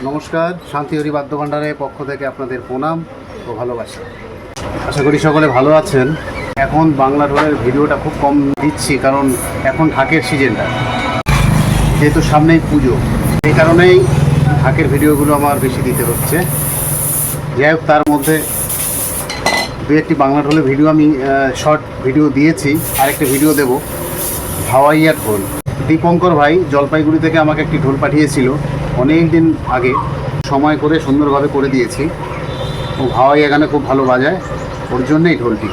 নমস্কার, শান্তিহরি বাদ্য ভাণ্ডারের পক্ষ থেকে আপনাদের প্রণাম ও ভালোবাসা। আশা করি সকলে ভালো আছেন। এখন বাংলা ঢোলের ভিডিওটা খুব কম দিচ্ছি, কারণ এখন ঢাকের সিজনটা, যেহেতু সামনেই পুজো, এই কারণেই ঢাকের ভিডিওগুলো আমার বেশি দিতে হচ্ছে। যাই হোক, তার মধ্যে দু একটি বাংলা ঢোলের ভিডিও আমি শর্ট ভিডিও দিয়েছি, আরেকটা ভিডিও দেব ভাওয়াইয়া ঢোল। দীপঙ্কর ভাই জলপাইগুড়ি থেকে আমাকে একটি ঢোল পাঠিয়েছিল অনেক দিন আগে, সময় করে সুন্দরভাবে করে দিয়েছি। ও ভাওয়াইয়া গানে খুব ভালো বাজায়, ওর জন্যই ঢোলটি।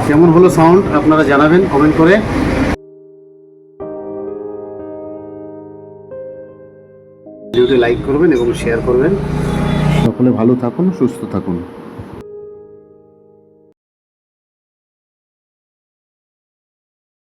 কেমন হলো সাউন্ড আপনারা জানাবেন কমেন্ট করে। ভিডিওটি লাইক করবেন এবং শেয়ার করবেন। সকলে ভালো থাকুন, সুস্থ থাকুন।